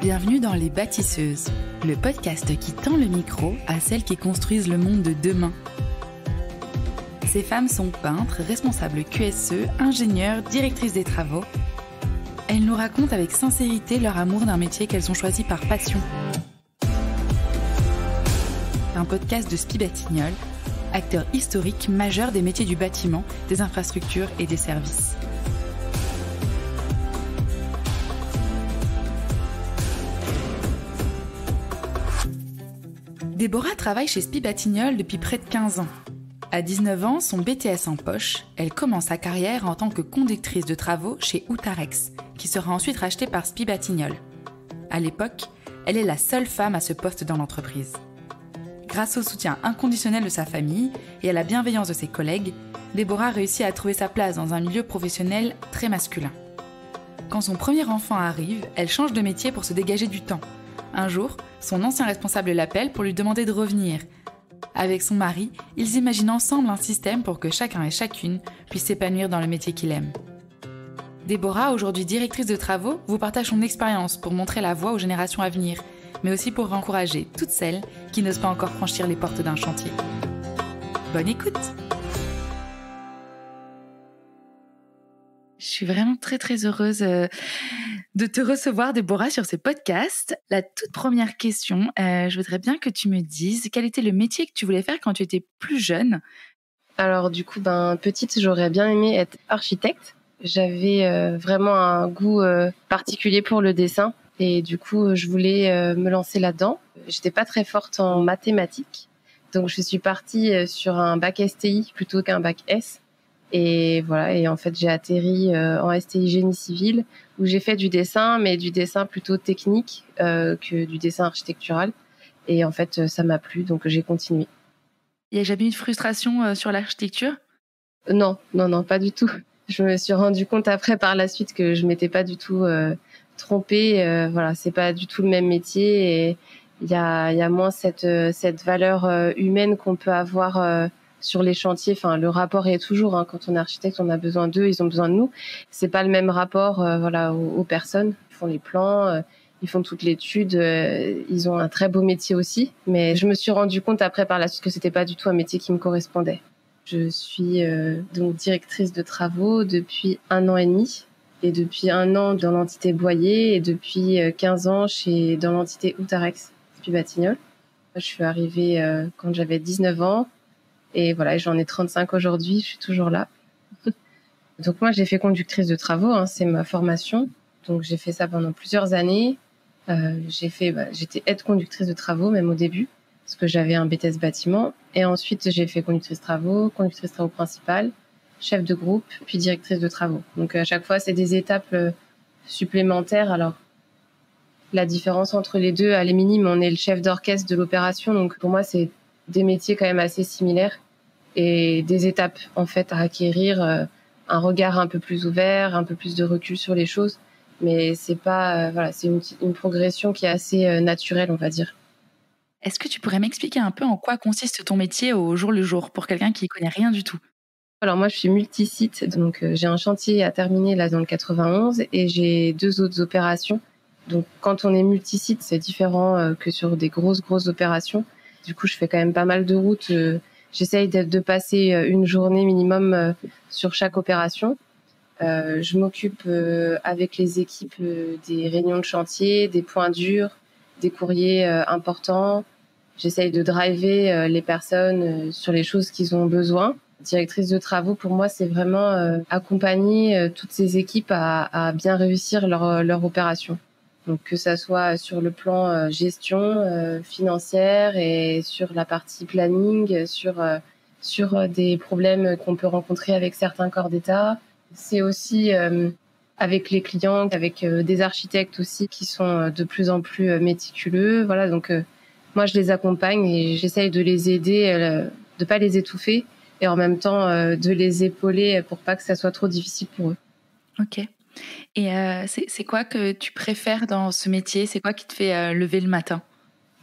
Bienvenue dans Les Bâtisseuses, le podcast qui tend le micro à celles qui construisent le monde de demain. Ces femmes sont peintres, responsables QSE, ingénieures, directrices des travaux. Elles nous racontent avec sincérité leur amour d'un métier qu'elles ont choisi par passion. Un podcast de Spi Batignolles, acteur historique majeur des métiers du bâtiment, des infrastructures et des services. Déborah travaille chez Spi Batignolles depuis près de 15 ans. À 19 ans, son BTS en poche, elle commence sa carrière en tant que conductrice de travaux chez Outarex, qui sera ensuite rachetée par Spi Batignolles. À l'époque, elle est la seule femme à ce poste dans l'entreprise. Grâce au soutien inconditionnel de sa famille et à la bienveillance de ses collègues, Déborah réussit à trouver sa place dans un milieu professionnel très masculin. Quand son premier enfant arrive, elle change de métier pour se dégager du temps. Un jour, son ancien responsable l'appelle pour lui demander de revenir. Avec son mari, ils imaginent ensemble un système pour que chacun et chacune puisse s'épanouir dans le métier qu'il aime. Déborah, aujourd'hui directrice de travaux, vous partage son expérience pour montrer la voie aux générations à venir, mais aussi pour encourager toutes celles qui n'osent pas encore franchir les portes d'un chantier. Bonne écoute! Je suis vraiment très très heureuse de te recevoir, Déborah, sur ce podcast. La toute première question, je voudrais bien que tu me dises quel était le métier que tu voulais faire quand tu étais plus jeune. Alors du coup, petite, j'aurais bien aimé être architecte. J'avais vraiment un goût particulier pour le dessin et du coup, je voulais me lancer là-dedans. J'étais pas très forte en mathématiques, donc je suis partie sur un bac STI plutôt qu'un bac S. Et voilà, et en fait, j'ai atterri en STI génie civil où j'ai fait du dessin, mais du dessin plutôt technique que du dessin architectural. Et en fait, ça m'a plu, donc j'ai continué. Il n'y a jamais eu de frustration sur l'architecture ? Non, pas du tout. Je me suis rendu compte après par la suite que je m'étais pas du tout trompée. Voilà, c'est pas du tout le même métier et il y a moins cette valeur humaine qu'on peut avoir sur les chantiers. Enfin, le rapport est toujours, quand on est architecte, on a besoin d'eux, ils ont besoin de nous. C'est pas le même rapport, aux personnes. Ils font les plans, ils font toute l'étude. Ils ont un très beau métier aussi. Mais je me suis rendu compte après par la suite que c'était pas du tout un métier qui me correspondait. Je suis donc directrice de travaux depuis 1 an et demi. Et depuis 1 an dans l'entité Boyer et depuis 15 ans dans l'entité Outarex, Spi Batignolles. Je suis arrivée quand j'avais 19 ans. Et voilà, j'en ai 35 aujourd'hui, je suis toujours là. Donc moi, j'ai fait conductrice de travaux, c'est ma formation. Donc j'ai fait ça pendant plusieurs années. J'étais aide conductrice de travaux, même au début, parce que j'avais un BTS bâtiment. Et ensuite, j'ai fait conductrice travaux principale, chef de groupe, puis directrice de travaux. Donc à chaque fois, c'est des étapes supplémentaires. Alors, la différence entre les deux, elle est minime. On est le chef d'orchestre de l'opération. Donc pour moi, c'est des métiers quand même assez similaires et des étapes en fait à acquérir, un regard un peu plus ouvert, un peu plus de recul sur les choses, mais c'est pas c'est une progression qui est assez naturelle, on va dire. Est-ce que tu pourrais m'expliquer un peu en quoi consiste ton métier au jour le jour pour quelqu'un qui connaît rien du tout? Alors moi je suis multisite, donc j'ai un chantier à terminer là dans le 91 et j'ai 2 autres opérations. Donc quand on est multisite, c'est différent que sur des grosses opérations. Du coup, je fais quand même pas mal de routes. J'essaye de passer une journée minimum sur chaque opération. Je m'occupe avec les équipes des réunions de chantier, des points durs, des courriers importants. J'essaye de driver les personnes sur les choses qu'ils ont besoin. Directrice de travaux, pour moi, c'est vraiment accompagner toutes ces équipes à bien réussir leur opération. Donc que ça soit sur le plan gestion financière et sur la partie planning, sur des problèmes qu'on peut rencontrer avec certains corps d'État. C'est aussi avec les clients, avec des architectes aussi qui sont de plus en plus méticuleux. Voilà, donc moi je les accompagne et j'essaye de les aider, de pas les étouffer et en même temps de les épauler pour pas que ça soit trop difficile pour eux. Ok. Et c'est quoi que tu préfères dans ce métier ? C'est quoi qui te fait lever le matin ?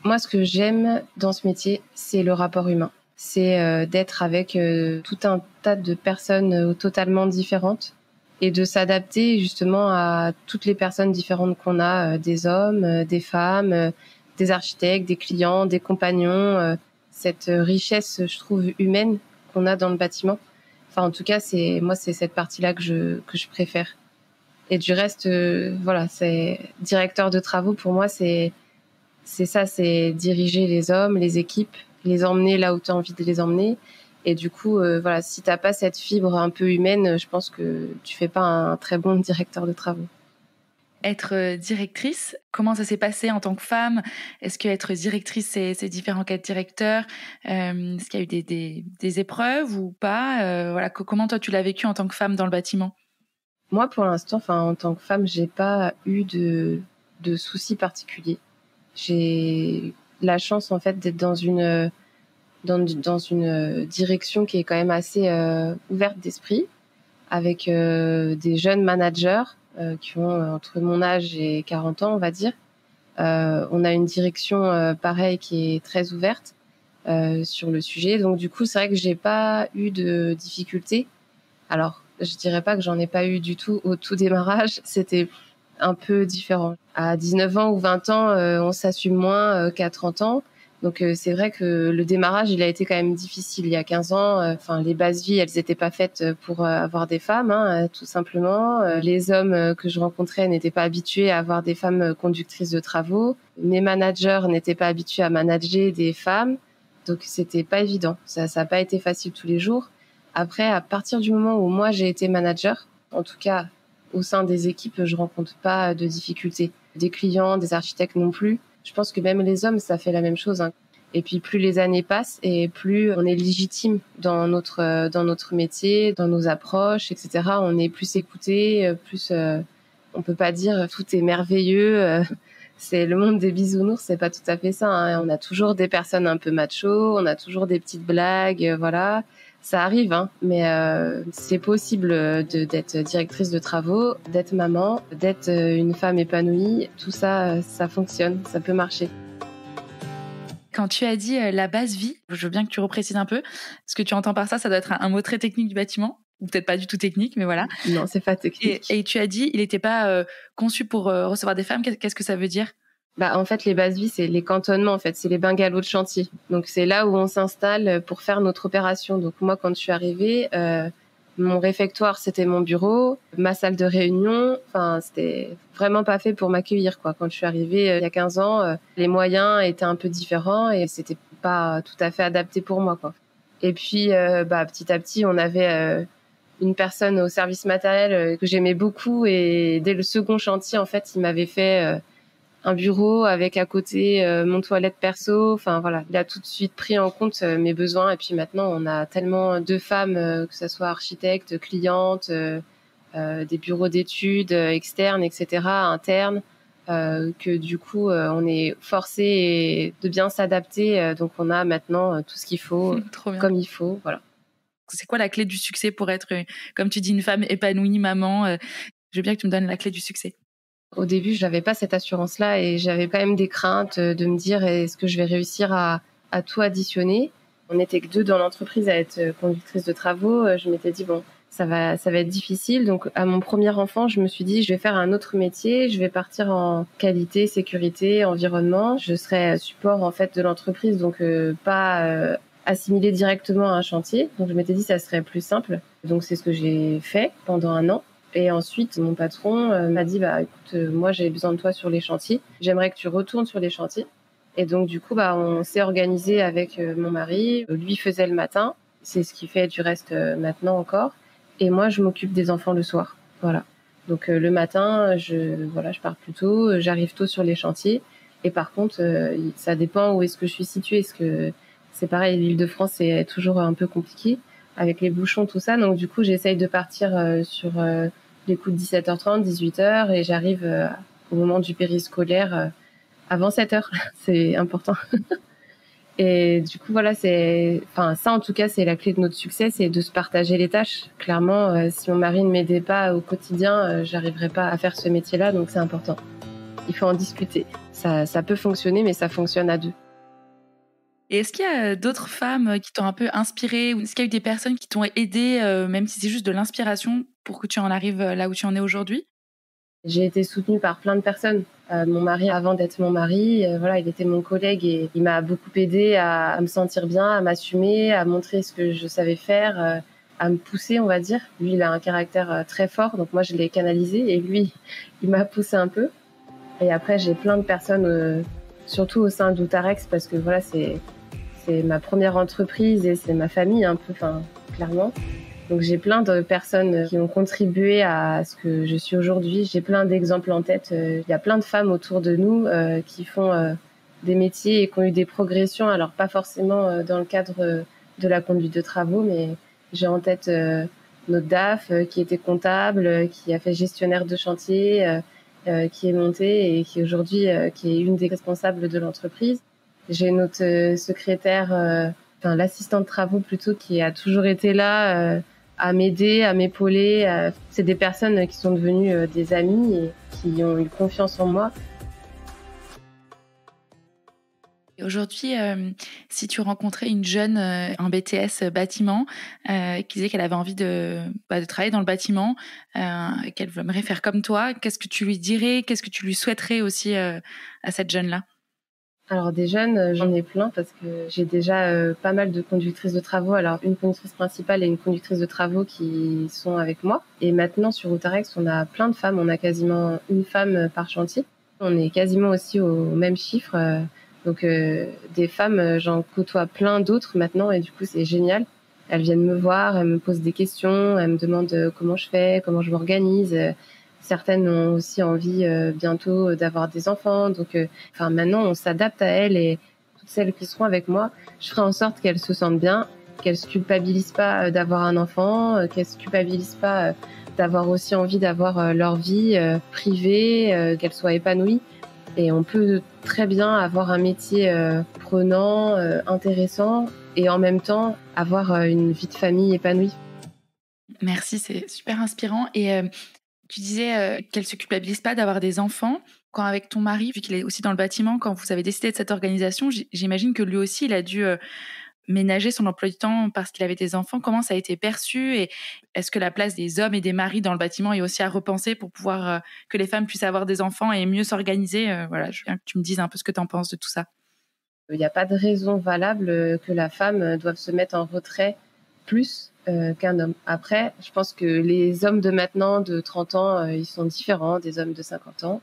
Moi, ce que j'aime dans ce métier, c'est le rapport humain. C'est d'être avec tout un tas de personnes totalement différentes et de s'adapter justement à toutes les personnes différentes qu'on a, des hommes, des femmes, des architectes, des clients, des compagnons, cette richesse, je trouve, humaine qu'on a dans le bâtiment. Enfin, en tout cas, c'est cette partie-là que je préfère. Et du reste, voilà, c'est directeur de travaux pour moi, c'est ça, c'est diriger les hommes, les équipes, les emmener là où tu as envie de les emmener. Et du coup, voilà, si t'as pas cette fibre un peu humaine, je pense que tu fais pas un très bon directeur de travaux. Être directrice, comment ça s'est passé en tant que femme? Est-ce que être directrice, c'est différent qu'être directeur? Est-ce qu'il y a eu des épreuves ou pas? Voilà, comment toi tu l'as vécu en tant que femme dans le bâtiment? Moi, pour l'instant, enfin, en tant que femme, j'ai pas eu de soucis particuliers. J'ai la chance en fait d'être dans une direction qui est quand même assez ouverte d'esprit, avec des jeunes managers qui ont entre mon âge et 40 ans, on va dire. On a une direction pareil qui est très ouverte sur le sujet. Donc du coup, c'est vrai que j'ai pas eu de difficultés. Alors, je dirais pas que j'en ai pas eu du tout au tout démarrage. C'était un peu différent. À 19 ans ou 20 ans, on s'assume moins qu'à 30 ans. Donc c'est vrai que le démarrage, il a été quand même difficile. Il y a 15 ans, enfin les bases vie, elles étaient pas faites pour avoir des femmes, hein, tout simplement. Les hommes que je rencontrais n'étaient pas habitués à avoir des femmes conductrices de travaux. Mes managers n'étaient pas habitués à manager des femmes. Donc c'était pas évident. Ça a pas été facile tous les jours. Après, à partir du moment où moi j'ai été manager, en tout cas au sein des équipes, je rencontre pas de difficultés. Des clients, des architectes non plus. Je pense que même les hommes, ça fait la même chose, hein. Et puis plus les années passent et plus on est légitime dans notre métier, dans nos approches, etc. On est plus écouté, plus on peut pas dire tout est merveilleux. C'est le monde des bisounours, c'est pas tout à fait ça, hein. On a toujours des personnes un peu macho, on a toujours des petites blagues, voilà. Ça arrive, hein, mais c'est possible d'être directrice de travaux, d'être maman, d'être une femme épanouie. Tout ça, ça fonctionne, ça peut marcher. Quand tu as dit la base vie, je veux bien que tu reprécises un peu. Ce que tu entends par ça, ça doit être un mot très technique du bâtiment, ou peut-être pas du tout technique, mais voilà. Non, c'est pas technique. Et tu as dit, il n'était pas conçu pour recevoir des femmes. Qu'est-ce que ça veut dire? Bah, en fait, les bases vie, c'est les cantonnements, en fait. C'est les bungalows de chantier. Donc, c'est là où on s'installe pour faire notre opération. Donc, moi, quand je suis arrivée, mon réfectoire, c'était mon bureau, ma salle de réunion. Enfin, c'était vraiment pas fait pour m'accueillir, quoi. Quand je suis arrivée il y a 15 ans, les moyens étaient un peu différents et c'était pas tout à fait adapté pour moi, quoi. Et puis, petit à petit, on avait une personne au service matériel que j'aimais beaucoup et dès le second chantier, en fait, il m'avait fait un bureau avec à côté mon toilette perso. Enfin voilà, il a tout de suite pris en compte mes besoins. Et puis maintenant, on a tellement de femmes, que ça soit architectes, clientes, des bureaux d'études externes, etc., internes, que du coup, on est forcé de bien s'adapter. Donc on a maintenant tout ce qu'il faut, comme il faut. Voilà. C'est quoi la clé du succès pour être, comme tu dis, une femme épanouie, maman? Je veux bien que tu me donnes la clé du succès. Au début, je n'avais pas cette assurance-là et j'avais quand même des craintes de me dire est-ce que je vais réussir à tout additionner. On n'était que 2 dans l'entreprise à être conductrice de travaux. Je m'étais dit bon, ça va être difficile. Donc à mon premier enfant, je me suis dit je vais faire un autre métier, je vais partir en qualité, sécurité, environnement. Je serai support en fait de l'entreprise, donc pas assimilé directement à un chantier. Donc je m'étais dit ça serait plus simple. Donc c'est ce que j'ai fait pendant 1 an. Et ensuite, mon patron m'a dit, écoute, moi, j'ai besoin de toi sur les chantiers. J'aimerais que tu retournes sur les chantiers. Et donc, du coup, on s'est organisé avec mon mari. Lui faisait le matin. C'est ce qu'il fait du reste maintenant encore. Et moi, je m'occupe des enfants le soir. Voilà. Donc, le matin, je pars plus tôt. J'arrive tôt sur les chantiers. Et par contre, ça dépend où est-ce que je suis située. Parce que c'est pareil, l'Île-de-France, c'est toujours un peu compliqué avec les bouchons, tout ça. Donc, du coup, j'essaye de partir sur les coups de 17h30, 18h et j'arrive au moment du périscolaire avant 7h. C'est important. Et du coup, voilà, ça en tout cas, c'est la clé de notre succès, c'est de se partager les tâches. Clairement, si mon mari ne m'aidait pas au quotidien, j'arriverais pas à faire ce métier-là, donc c'est important. Il faut en discuter. Ça peut fonctionner, mais ça fonctionne à 2. Et est-ce qu'il y a d'autres femmes qui t'ont un peu inspirée ou est-ce qu'il y a eu des personnes qui t'ont aidée, même si c'est juste de l'inspiration, pour que tu en arrives là où tu en es aujourd'hui? J'ai été soutenue par plein de personnes. Mon mari, avant d'être mon mari, voilà, il était mon collègue et il m'a beaucoup aidée à me sentir bien, à m'assumer, à montrer ce que je savais faire, à me pousser, on va dire. Lui, il a un caractère très fort, donc moi, je l'ai canalisé et lui, il m'a poussé un peu. Et après, j'ai plein de personnes, surtout au sein d'Outarex, parce que voilà, c'est ma première entreprise et c'est ma famille un peu, enfin, clairement. Donc j'ai plein de personnes qui ont contribué à ce que je suis aujourd'hui. J'ai plein d'exemples en tête. Il y a plein de femmes autour de nous qui font des métiers et qui ont eu des progressions. Alors pas forcément dans le cadre de la conduite de travaux, mais j'ai en tête notre DAF qui était comptable, qui a fait gestionnaire de chantier, qui est montée et qui aujourd'hui qui est une des responsables de l'entreprise. J'ai notre secrétaire, enfin l'assistante de travaux plutôt, qui a toujours été là à m'aider, à m'épauler. C'est des personnes qui sont devenues des amies et qui ont eu confiance en moi. Et aujourd'hui, si tu rencontrais une jeune en BTS bâtiment qui disait qu'elle avait envie de travailler dans le bâtiment, qu'elle aimerait faire comme toi, qu'est-ce que tu lui dirais? Qu'est-ce que tu lui souhaiterais aussi à cette jeune-là? Alors des jeunes, j'en ai plein parce que j'ai déjà pas mal de conductrices de travaux. Alors une conductrice principale et une conductrice de travaux qui sont avec moi. Et maintenant sur Outarex, on a plein de femmes. On a quasiment une femme par chantier. On est quasiment aussi au même chiffre. Donc des femmes, j'en côtoie plein d'autres maintenant et du coup c'est génial. Elles viennent me voir, elles me posent des questions, elles me demandent comment je fais, comment je m'organise. Certaines ont aussi envie bientôt d'avoir des enfants. Donc, maintenant, on s'adapte à elles et toutes celles qui seront avec moi, je ferai en sorte qu'elles se sentent bien, qu'elles se culpabilisent pas d'avoir un enfant, qu'elles se culpabilisent pas d'avoir aussi envie d'avoir leur vie privée, qu'elles soient épanouies. Et on peut très bien avoir un métier prenant, intéressant et en même temps avoir une vie de famille épanouie. Merci, c'est super inspirant. Et tu disais qu'elle se culpabilise pas d'avoir des enfants. Quand avec ton mari, vu qu'il est aussi dans le bâtiment, quand vous avez décidé de cette organisation, j'imagine que lui aussi, il a dû ménager son emploi du temps parce qu'il avait des enfants. Comment ça a été perçu? Et est-ce que la place des hommes et des maris dans le bâtiment est aussi à repenser pour pouvoir que les femmes puissent avoir des enfants et mieux s'organiser? Voilà, je veux bien que tu me dises un peu ce que tu en penses de tout ça. Il n'y a pas de raison valable que la femme doive se mettre en retrait plus qu'un homme. Après, je pense que les hommes de maintenant, de 30 ans, ils sont différents des hommes de 50 ans.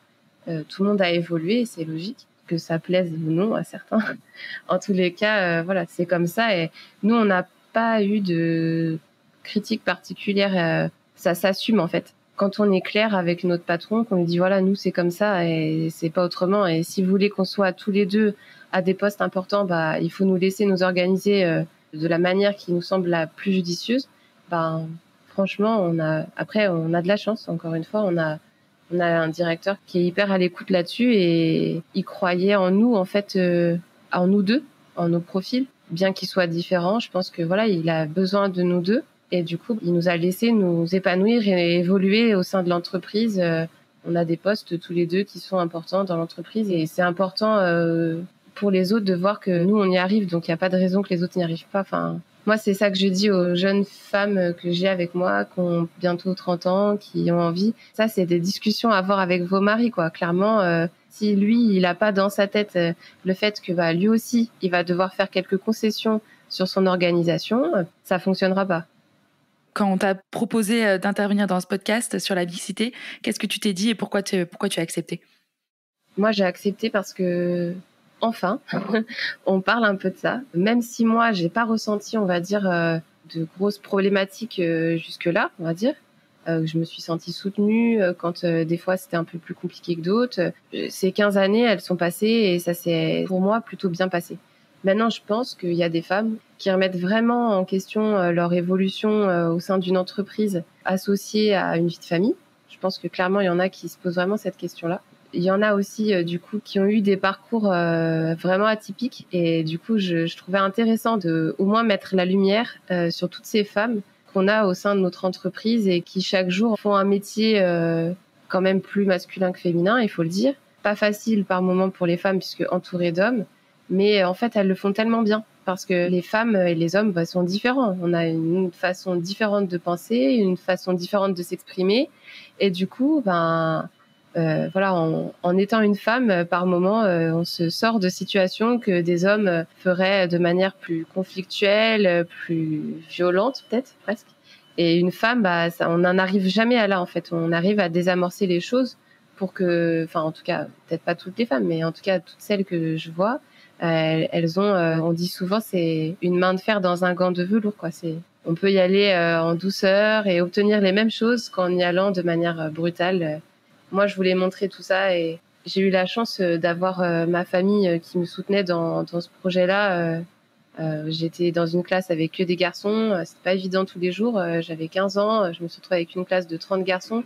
Tout le monde a évolué et c'est logique que ça plaise ou non à certains. En tous les cas, voilà, c'est comme ça. Et nous, on n'a pas eu de critique particulière. Ça s'assume en fait. Quand on est clair avec notre patron, qu'on lui dit voilà, nous c'est comme ça et c'est pas autrement. Et si vous voulez qu'on soit tous les deux à des postes importants, il faut nous laisser nous organiser de la manière qui nous semble la plus judicieuse. Franchement, on a de la chance. Encore une fois, on a un directeur qui est hyper à l'écoute là-dessus et il croyait en nous, en fait, en nous deux, en nos profils, bien qu'ils soient différents. Je pense que voilà, il a besoin de nous deux et du coup, il nous a laissé nous épanouir et évoluer au sein de l'entreprise. On a des postes tous les deux qui sont importants dans l'entreprise et c'est important pour les autres de voir que nous on y arrive, donc il n'y a pas de raison que les autres n'y arrivent pas. Enfin, moi c'est ça que je dis aux jeunes femmes que j'ai avec moi, qui ont bientôt 30 ans, qui ont envie. Ça c'est des discussions à avoir avec vos maris, quoi. Clairement, si lui il a pas dans sa tête le fait que lui aussi il va devoir faire quelques concessions sur son organisation, ça fonctionnera pas. Quand on t'a proposé d'intervenir dans ce podcast sur la mixité, qu'est-ce que tu t'es dit et pourquoi tu as accepté? Moi j'ai accepté parce que enfin, on parle un peu de ça. Même si moi, j'ai pas ressenti, on va dire, de grosses problématiques jusque-là, on va dire. Je me suis sentie soutenue quand des fois c'était un peu plus compliqué que d'autres. Ces 15 années, elles sont passées et ça s'est, pour moi, plutôt bien passé. Maintenant, je pense qu'il y a des femmes qui remettent vraiment en question leur évolution au sein d'une entreprise associée à une vie de famille. Je pense que clairement, il y en a qui se posent vraiment cette question-là. Il y en a aussi du coup qui ont eu des parcours vraiment atypiques et du coup je trouvais intéressant de au moins mettre la lumière sur toutes ces femmes qu'on a au sein de notre entreprise et qui chaque jour font un métier quand même plus masculin que féminin, il faut le dire. Pas facile par moment pour les femmes puisque entourées d'hommes, Mais en fait, elles le font tellement bien parce que les femmes et les hommes sont différents. On a une façon différente de penser, une façon différente de s'exprimer. Et du coup, voilà, en étant une femme, par moment, on se sort de situations que des hommes feraient de manière plus conflictuelle, plus violente peut-être, presque. Et une femme, on n'en arrive jamais à là, en fait. On arrive à désamorcer les choses pour que, enfin, en tout cas, peut-être pas toutes les femmes, mais en tout cas, toutes celles que je vois, elles ont, on dit souvent, c'est une main de fer dans un gant de velours, quoi. On peut y aller en douceur et obtenir les mêmes choses qu'en y allant de manière brutale. Moi, je voulais montrer tout ça et j'ai eu la chance d'avoir ma famille qui me soutenait dans ce projet-là. J'étais dans une classe avec que des garçons. C'était pas évident tous les jours. J'avais 15 ans. Je me suis retrouvée avec une classe de 30 garçons.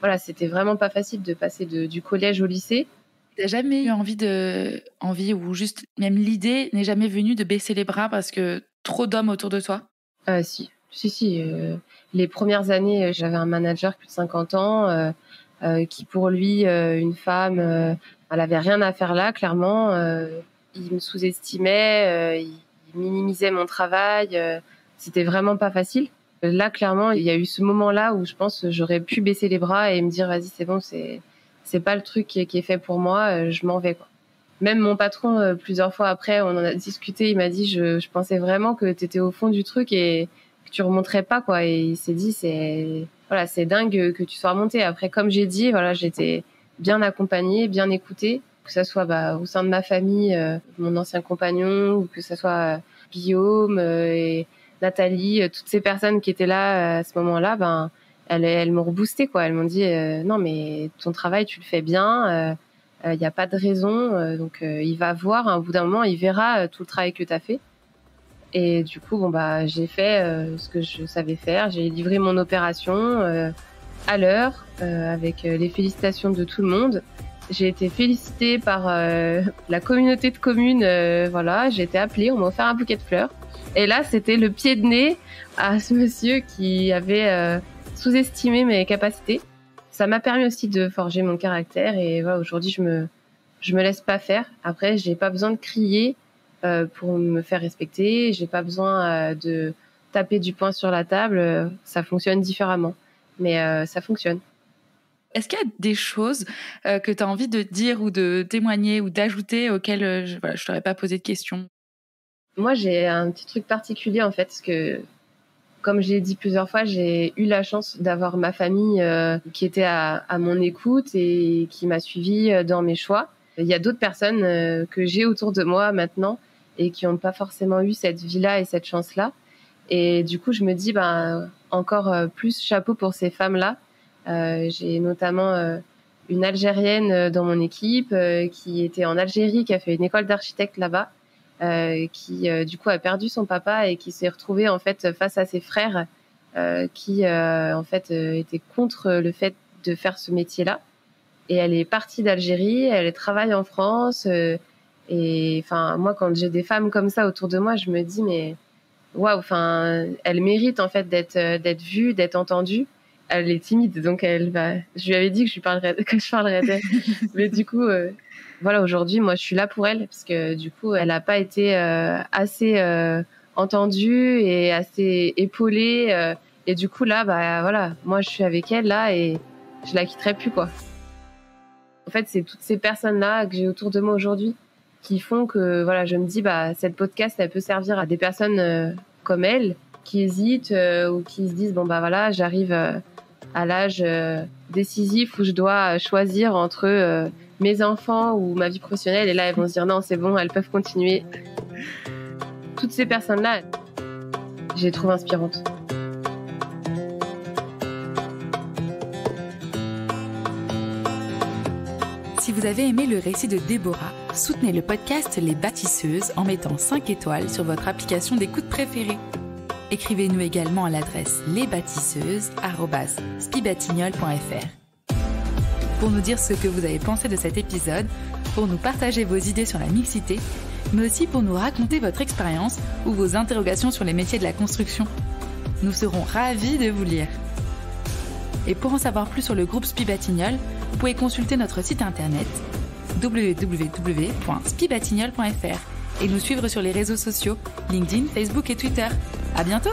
Voilà, c'était vraiment pas facile de passer du collège au lycée. T'as jamais eu envie ou juste même l'idée n'est jamais venue de baisser les bras parce que trop d'hommes autour de toi? Si. Les premières années, j'avais un manager plus de 50 ans qui, pour lui, une femme, elle avait rien à faire là, clairement. Il me sous-estimait, il minimisait mon travail. C'était vraiment pas facile. Là, clairement, il y a eu ce moment-là où je pense que j'aurais pu baisser les bras et me dire, vas-y, c'est bon, c'est pas le truc qui est fait pour moi, je m'en vais, quoi. Même mon patron, plusieurs fois après, on en a discuté, il m'a dit, je pensais vraiment que t'étais au fond du truc et que tu remonterais pas, quoi. Et il s'est dit, c'est dingue que tu sois remonté. Après, comme j'ai dit, voilà, j'étais bien accompagnée, bien écoutée, que ça soit au sein de ma famille, mon ancien compagnon, ou que ça soit Guillaume et Nathalie, toutes ces personnes qui étaient là à ce moment-là, elles m'ont reboosté, quoi. Elles m'ont dit non, mais ton travail, tu le fais bien, il n'y a pas de raison, donc il va voir, hein, au bout d'un moment, il verra tout le travail que tu as fait. Et du coup, j'ai fait ce que je savais faire. J'ai livré mon opération à l'heure, avec les félicitations de tout le monde. J'ai été félicitée par la communauté de communes. Voilà, j'ai été appelée, on m'a offert un bouquet de fleurs. Et là, c'était le pied de nez à ce monsieur qui avait sous-estimé mes capacités. Ça m'a permis aussi de forger mon caractère. Et voilà, aujourd'hui, je me laisse pas faire. Après, j'ai pas besoin de crier pour me faire respecter. J'ai pas besoin de taper du poing sur la table. Ça fonctionne différemment, mais ça fonctionne. Est-ce qu'il y a des choses que tu as envie de dire ou de témoigner ou d'ajouter auxquelles je t'aurais pas posé de questions? Moi, j'ai un petit truc particulier, en fait, parce que, comme j'ai dit plusieurs fois, j'ai eu la chance d'avoir ma famille qui était à mon écoute et qui m'a suivie dans mes choix. Il y a d'autres personnes que j'ai autour de moi maintenant et qui n'ont pas forcément eu cette vie-là et cette chance-là. Et du coup, je me dis, encore plus chapeau pour ces femmes-là. J'ai notamment une Algérienne dans mon équipe qui était en Algérie, qui a fait une école d'architecte là-bas, qui du coup a perdu son papa et qui s'est retrouvée en fait face à ses frères qui en fait étaient contre le fait de faire ce métier-là. Et elle est partie d'Algérie, elle travaille en France. Et enfin, moi, quand j'ai des femmes comme ça autour de moi, je me dis mais waouh, enfin, elle mérite en fait d'être vue, d'être entendue. Elle est timide, donc je lui avais dit que je parlerais d'elle. Mais du coup, voilà, aujourd'hui, moi, je suis là pour elle parce que du coup, elle n'a pas été assez entendue et assez épaulée. Et du coup, là, voilà, moi, je suis avec elle là et je la quitterai plus, quoi. En fait, c'est toutes ces personnes-là que j'ai autour de moi aujourd'hui qui font que, voilà, je me dis, cette podcast, elle peut servir à des personnes comme elle qui hésitent ou qui se disent, voilà, j'arrive à l'âge décisif où je dois choisir entre mes enfants ou ma vie professionnelle. Et là, elles vont se dire, non, c'est bon, elles peuvent continuer. Toutes ces personnes-là, je les trouve inspirantes. Si vous avez aimé le récit de Déborah, soutenez le podcast Les Bâtisseuses en mettant 5 étoiles sur votre application d'écoute préférée. Écrivez-nous également à l'adresse lesbâtisseuses@spibatignol.fr pour nous dire ce que vous avez pensé de cet épisode, pour nous partager vos idées sur la mixité, mais aussi pour nous raconter votre expérience ou vos interrogations sur les métiers de la construction. Nous serons ravis de vous lire. Et pour en savoir plus sur le groupe Spibatignol, vous pouvez consulter notre site internet www.spibatignol.fr et nous suivre sur les réseaux sociaux, LinkedIn, Facebook et Twitter. À bientôt!